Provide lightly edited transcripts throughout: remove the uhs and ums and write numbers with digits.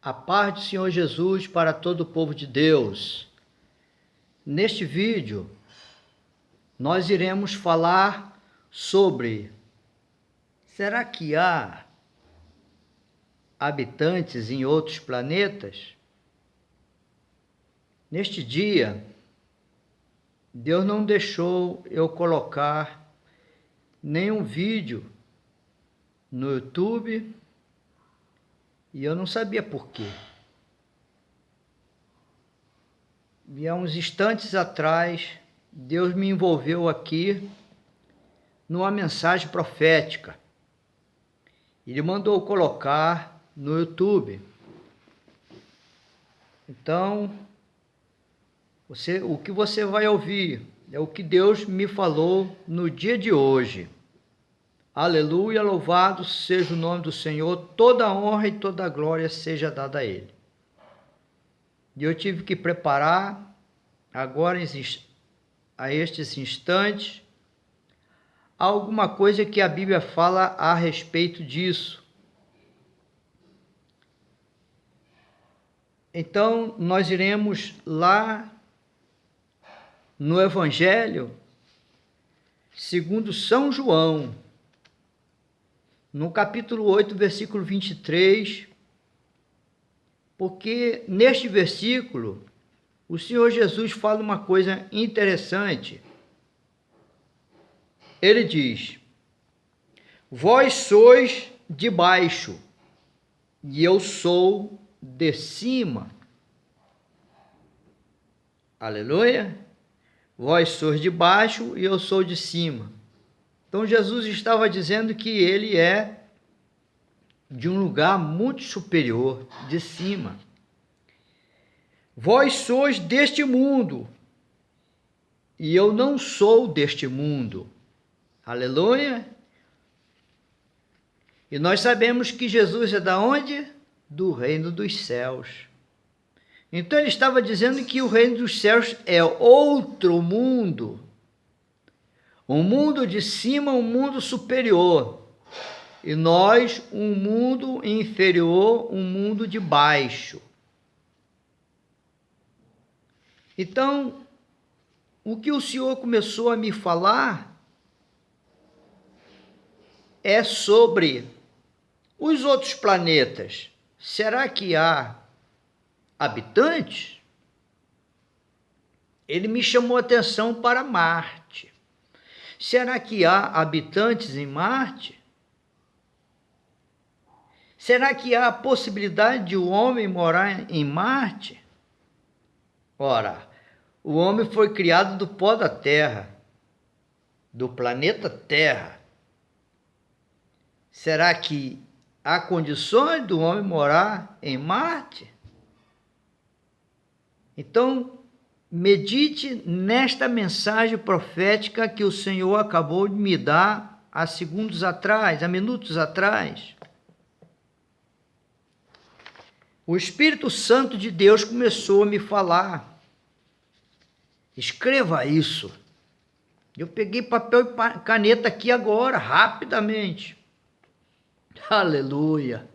A paz do Senhor Jesus para todo o povo de Deus. Neste vídeo, nós iremos falar sobre: será que há habitantes em outros planetas? Neste dia, Deus não deixou eu colocar nenhum vídeo no YouTube e eu não sabia por quê. E há uns instantes atrás, Deus me envolveu aqui numa mensagem profética. Ele mandou colocar no YouTube. Então, o que você vai ouvir é o que Deus me falou no dia de hoje. Aleluia, louvado seja o nome do Senhor, toda a honra e toda a glória seja dada a Ele. E eu tive que preparar agora a estes instantes alguma coisa que a Bíblia fala a respeito disso. Então, nós iremos lá no Evangelho segundo São João, no capítulo 8, versículo 23, porque neste versículo o Senhor Jesus fala uma coisa interessante. Ele diz: vós sois de baixo e eu sou de cima. Aleluia! Vós sois de baixo e eu sou de cima. Então Jesus estava dizendo que ele é de um lugar muito superior, de cima. Vós sois deste mundo e eu não sou deste mundo. Aleluia! E nós sabemos que Jesus é da onde? Do reino dos céus. Então ele estava dizendo que o reino dos céus é outro mundo. Um mundo de cima, um mundo superior. E nós, um mundo inferior, um mundo de baixo. Então, o que o Senhor começou a me falar é sobre os outros planetas. Será que há habitantes? Ele me chamou a atenção para Marte. Será que há habitantes em Marte? Será que há a possibilidade de o homem morar em Marte? Ora, o homem foi criado do pó da Terra, do planeta Terra. Será que há condições do homem morar em Marte? Então, medite nesta mensagem profética que o Senhor acabou de me dar há segundos atrás, há minutos atrás. O Espírito Santo de Deus começou a me falar. Escreva isso. Eu peguei papel e caneta aqui agora, rapidamente. Aleluia!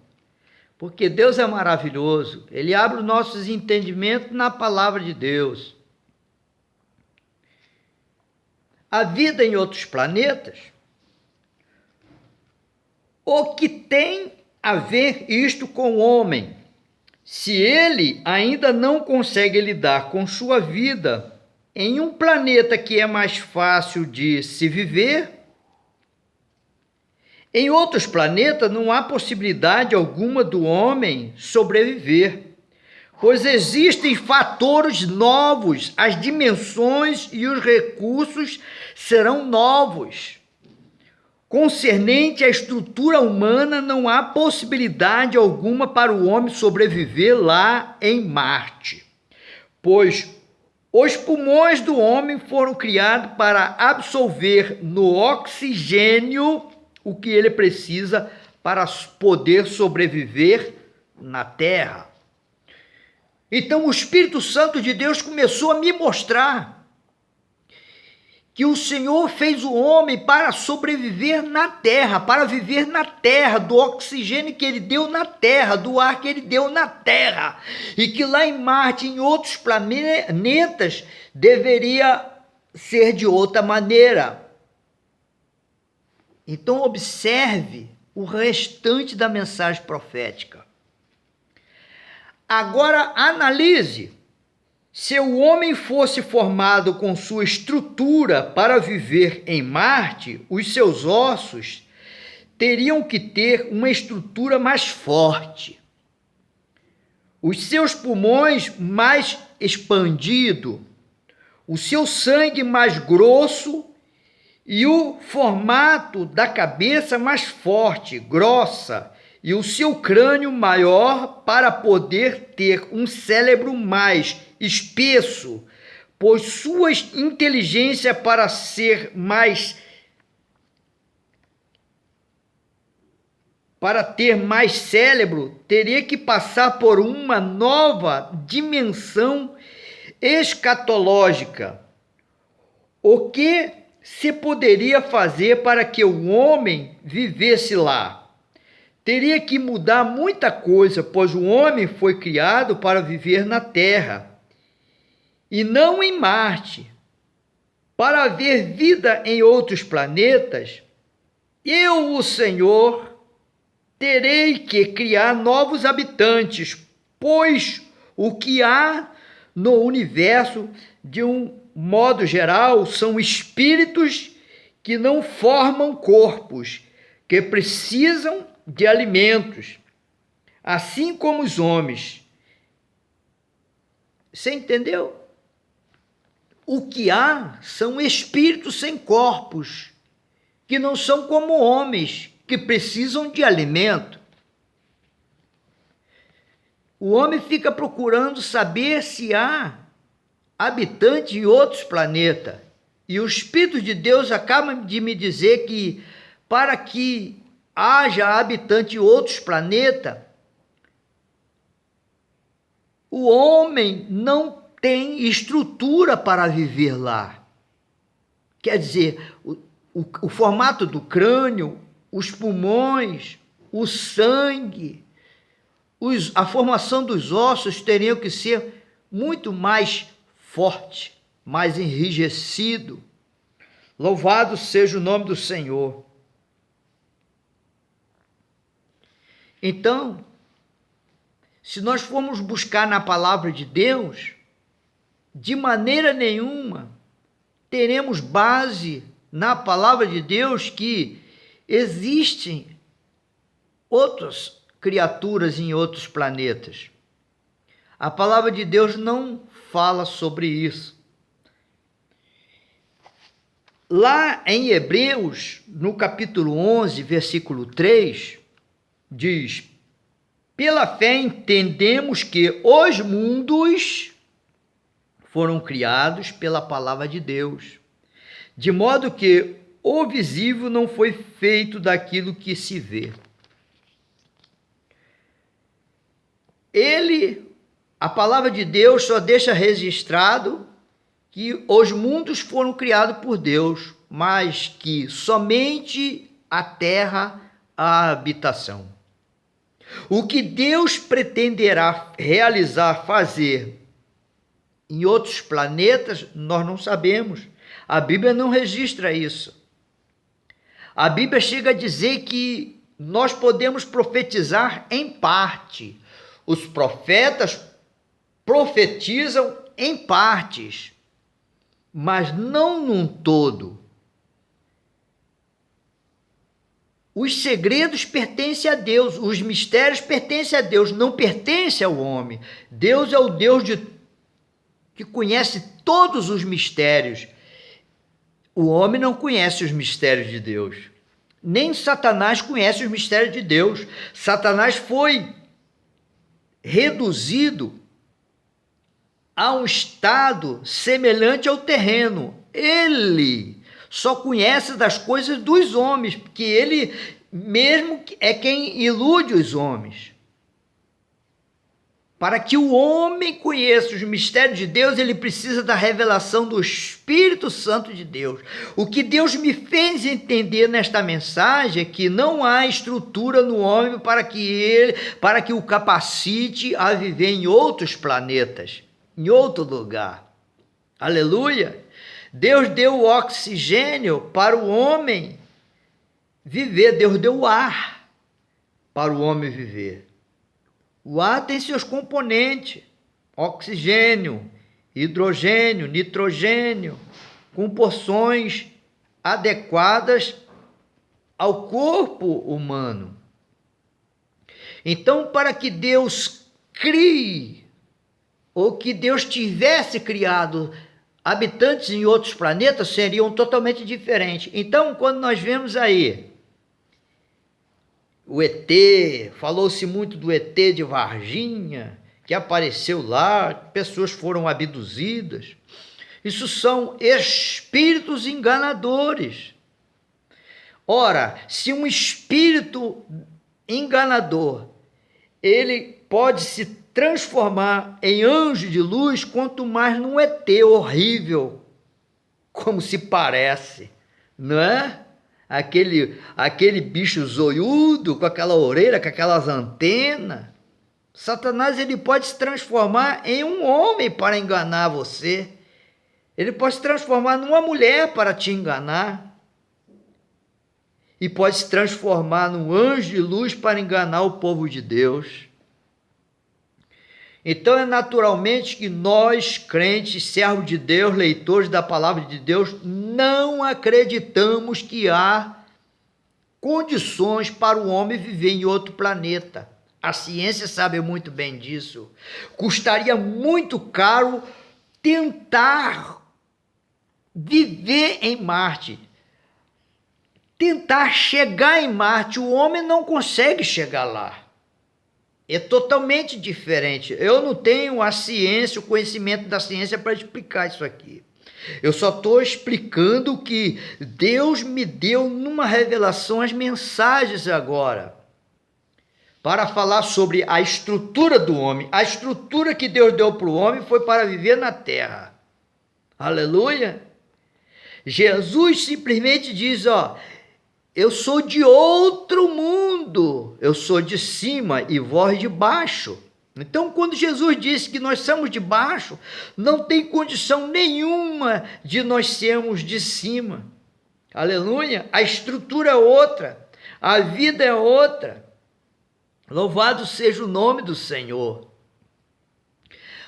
Porque Deus é maravilhoso. Ele abre os nossos entendimentos na palavra de Deus. A vida em outros planetas? O que tem a ver isto com o homem? Se ele ainda não consegue lidar com sua vida em um planeta que é mais fácil de se viver, em outros planetas não há possibilidade alguma do homem sobreviver, pois existem fatores novos, as dimensões e os recursos serão novos. Concernente à estrutura humana, não há possibilidade alguma para o homem sobreviver lá em Marte, pois os pulmões do homem foram criados para absorver no oxigênio o que ele precisa para poder sobreviver na Terra. Então o Espírito Santo de Deus começou a me mostrar que o Senhor fez o homem para sobreviver na terra, para viver na terra, do oxigênio que ele deu na terra, do ar que ele deu na terra, e que lá em Marte, em outros planetas, deveria ser de outra maneira. Então observe o restante da mensagem profética. Agora analise. Se o homem fosse formado com sua estrutura para viver em Marte, os seus ossos teriam que ter uma estrutura mais forte, os seus pulmões mais expandidos, o seu sangue mais grosso e o formato da cabeça mais forte, grossa, e o seu crânio maior para poder ter um cérebro mais espesso, pois sua inteligência para ter mais cérebro, teria que passar por uma nova dimensão escatológica. O que se poderia fazer para que o homem vivesse lá? Teria que mudar muita coisa, pois o homem foi criado para viver na Terra e não em Marte. Para haver vida em outros planetas, eu, o Senhor, terei que criar novos habitantes, pois o que há no universo, de um modo geral, são espíritos que não formam corpos, que precisam de alimentos, assim como os homens. Você entendeu? O que há são espíritos sem corpos, que não são como homens, que precisam de alimento. O homem fica procurando saber se há habitantes em outros planetas. E o Espírito de Deus acaba de me dizer que para que haja habitante em outros planetas, o homem não tem estrutura para viver lá. Quer dizer, o formato do crânio, os pulmões, o sangue, a formação dos ossos teriam que ser muito mais forte, mais enrijecido. Louvado seja o nome do Senhor. Então, se nós formos buscar na palavra de Deus, de maneira nenhuma teremos base na palavra de Deus que existem outras criaturas em outros planetas. A palavra de Deus não fala sobre isso. Lá em Hebreus, no capítulo 11, versículo 3, diz: pela fé entendemos que os mundos foram criados pela palavra de Deus, de modo que o visível não foi feito daquilo que se vê. A palavra de Deus só deixa registrado que os mundos foram criados por Deus, mas que somente a terra a habitação. O que Deus pretenderá realizar, fazer em outros planetas, nós não sabemos. A Bíblia não registra isso. A Bíblia chega a dizer que nós podemos profetizar em parte. Os profetas profetizam em partes, mas não num todo. Os segredos pertencem a Deus, os mistérios pertencem a Deus, não pertencem ao homem. Deus é o Deus que conhece todos os mistérios. O homem não conhece os mistérios de Deus. Nem Satanás conhece os mistérios de Deus. Satanás foi reduzido a um estado semelhante ao terreno. Ele só conhece das coisas dos homens, porque ele mesmo é quem ilude os homens. Para que o homem conheça os mistérios de Deus, ele precisa da revelação do Espírito Santo de Deus. O que Deus me fez entender nesta mensagem é que não há estrutura no homem para que o capacite a viver em outros planetas, em outro lugar. Aleluia! Deus deu o oxigênio para o homem viver, Deus deu o ar para o homem viver. O ar tem seus componentes, oxigênio, hidrogênio, nitrogênio, com porções adequadas ao corpo humano. Então, para que Deus crie, ou que Deus tivesse criado habitantes em outros planetas, seriam totalmente diferentes. Então, quando nós vemos aí o ET, falou-se muito do ET de Varginha, que apareceu lá, pessoas foram abduzidas. Isso são espíritos enganadores. Ora, se um espírito enganador, ele pode se transformar em anjo de luz, quanto mais num ET horrível, como se parece, não é? Aquele bicho zoiudo, com aquela orelha, com aquelas antenas. Satanás, ele pode se transformar em um homem para enganar você. Ele pode se transformar numa mulher para te enganar. E pode se transformar num anjo de luz para enganar o povo de Deus. Então é naturalmente que nós, crentes, servos de Deus, leitores da palavra de Deus, não acreditamos que há condições para o homem viver em outro planeta. A ciência sabe muito bem disso. Custaria muito caro tentar viver em Marte. Tentar chegar em Marte. O homem não consegue chegar lá. É totalmente diferente. Eu não tenho a ciência, o conhecimento da ciência para explicar isso aqui. Eu só estou explicando que Deus me deu numa revelação as mensagens agora, para falar sobre a estrutura do homem. A estrutura que Deus deu para o homem foi para viver na terra. Aleluia! Jesus simplesmente diz, eu sou de outro mundo, eu sou de cima e vós de baixo. Então, quando Jesus disse que nós somos de baixo, não tem condição nenhuma de nós sermos de cima. Aleluia! A estrutura é outra, a vida é outra. Louvado seja o nome do Senhor.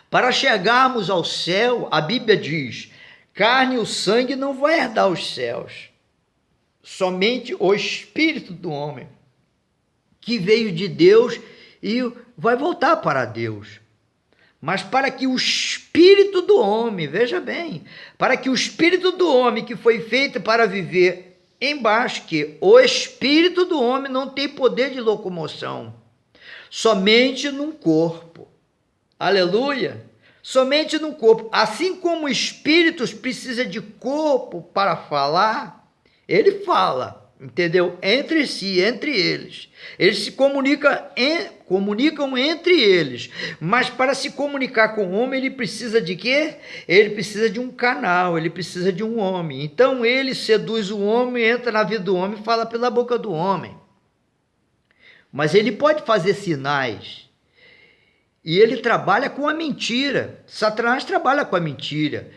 Para chegarmos ao céu, a Bíblia diz, carne e sangue não vão herdar os céus. Somente o espírito do homem, que veio de Deus e vai voltar para Deus. Mas para que o espírito do homem, veja bem, para que o espírito do homem que foi feito para viver embaixo, que o espírito do homem não tem poder de locomoção, somente num corpo. Aleluia! Somente num corpo. Assim como espíritos precisam de corpo para falar, ele fala, entendeu? Entre si, entre eles. Eles se comunicam entre eles. Mas para se comunicar com o homem, ele precisa de quê? Ele precisa de um canal, ele precisa de um homem. Então ele seduz o homem, entra na vida do homem e fala pela boca do homem. Mas ele pode fazer sinais. E ele trabalha com a mentira. Satanás trabalha com a mentira.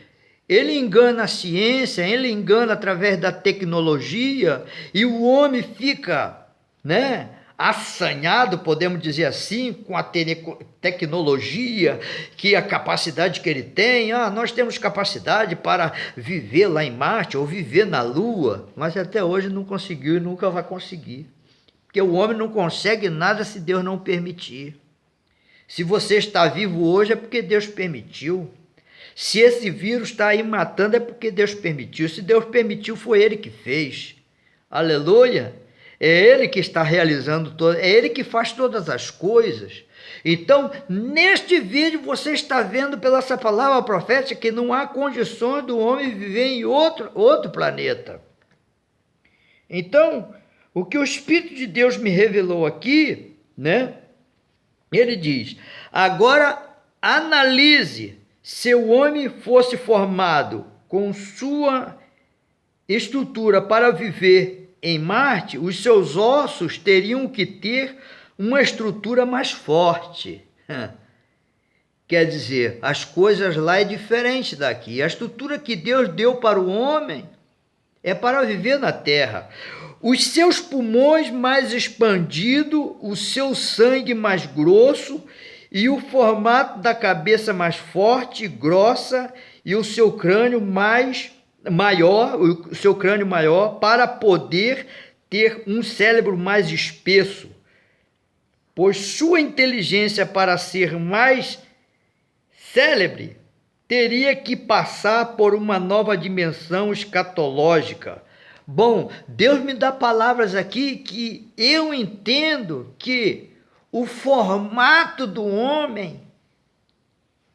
Ele engana a ciência, ele engana através da tecnologia, e o homem fica, assanhado, podemos dizer assim, com a tecnologia, que a capacidade que ele tem. Nós temos capacidade para viver lá em Marte ou viver na Lua, mas até hoje não conseguiu e nunca vai conseguir. Porque o homem não consegue nada se Deus não permitir. Se você está vivo hoje é porque Deus permitiu. Se esse vírus está aí matando é porque Deus permitiu. Se Deus permitiu, foi Ele que fez. Aleluia! É Ele que está realizando é Ele que faz todas as coisas. Então, neste vídeo você está vendo pela essa palavra profética que não há condições do homem viver em outro planeta. Então, o que o Espírito de Deus me revelou aqui, ele diz, Agora analise: se o homem fosse formado com sua estrutura para viver em Marte, os seus ossos teriam que ter uma estrutura mais forte. Quer dizer, as coisas lá é diferente daqui. A estrutura que Deus deu para o homem é para viver na terra. Os seus pulmões mais expandidos, o seu sangue mais grosso e o formato da cabeça mais forte e grossa e o seu crânio maior para poder ter um cérebro mais espesso, pois sua inteligência para ser mais célebre teria que passar por uma nova dimensão escatológica. Bom, Deus me dá palavras aqui que eu entendo que o formato do homem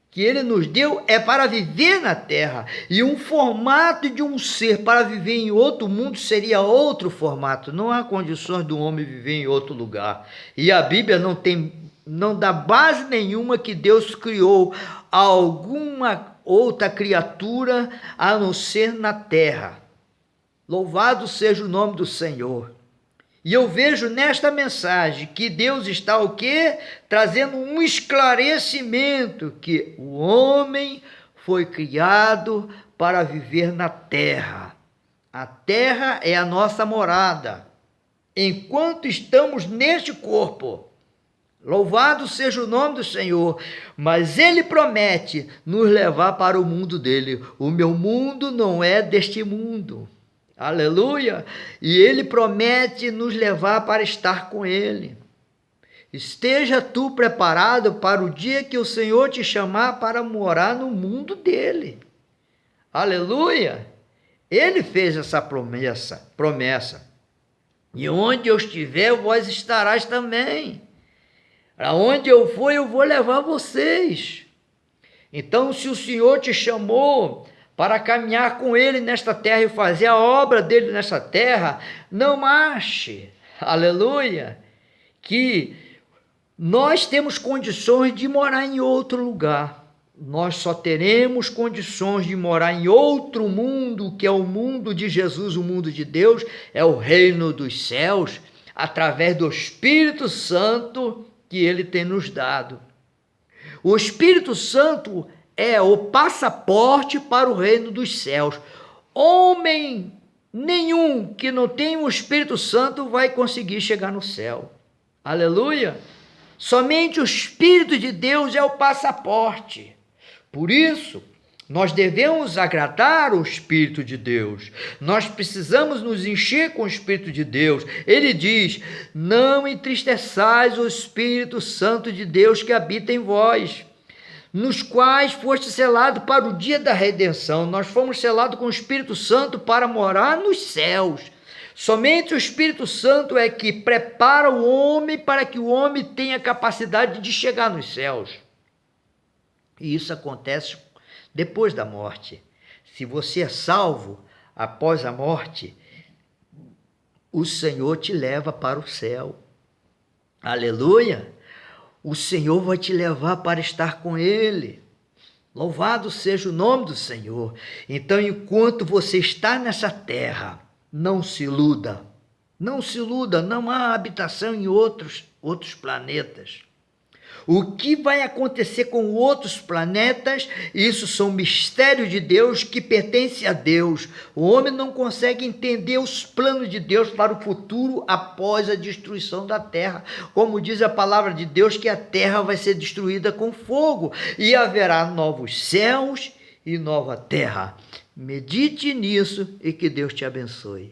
que ele nos deu é para viver na terra, e um formato de um ser para viver em outro mundo seria outro formato. Não há condições do homem viver em outro lugar. E a Bíblia não dá base nenhuma que Deus criou alguma outra criatura a não ser na terra. Louvado seja o nome do Senhor. E eu vejo nesta mensagem que Deus está o quê? Trazendo um esclarecimento que o homem foi criado para viver na terra. A terra é a nossa morada. Enquanto estamos neste corpo, louvado seja o nome do Senhor, mas Ele promete nos levar para o mundo dele. O meu mundo não é deste mundo. Aleluia! E Ele promete nos levar para estar com Ele. Esteja tu preparado para o dia que o Senhor te chamar para morar no mundo dele. Aleluia! Ele fez essa promessa. E onde eu estiver, vós estarás também. Aonde eu for, eu vou levar vocês. Então, se o Senhor te chamou para caminhar com Ele nesta terra e fazer a obra dele nesta terra, não ache, aleluia, que nós temos condições de morar em outro lugar. Nós só teremos condições de morar em outro mundo, que é o mundo de Jesus, o mundo de Deus, é o reino dos céus, através do Espírito Santo que Ele tem nos dado. O Espírito Santo é o passaporte para o reino dos céus. Homem nenhum que não tenha o Espírito Santo vai conseguir chegar no céu. Aleluia! Somente o Espírito de Deus é o passaporte. Por isso, nós devemos agradar o Espírito de Deus. Nós precisamos nos encher com o Espírito de Deus. Ele diz: não entristeçais o Espírito Santo de Deus que habita em vós, nos quais foste selado para o dia da redenção. Nós fomos selados com o Espírito Santo para morar nos céus. Somente o Espírito Santo é que prepara o homem para que o homem tenha capacidade de chegar nos céus. E isso acontece depois da morte. Se você é salvo após a morte, o Senhor te leva para o céu. Aleluia! O Senhor vai te levar para estar com Ele. Louvado seja o nome do Senhor. Então, enquanto você está nessa terra, não se iluda. Não se iluda, não há habitação em outros planetas. O que vai acontecer com outros planetas, isso são mistérios de Deus que pertencem a Deus. O homem não consegue entender os planos de Deus para o futuro após a destruição da terra. Como diz a palavra de Deus, que a terra vai ser destruída com fogo e haverá novos céus e nova terra. Medite nisso e que Deus te abençoe.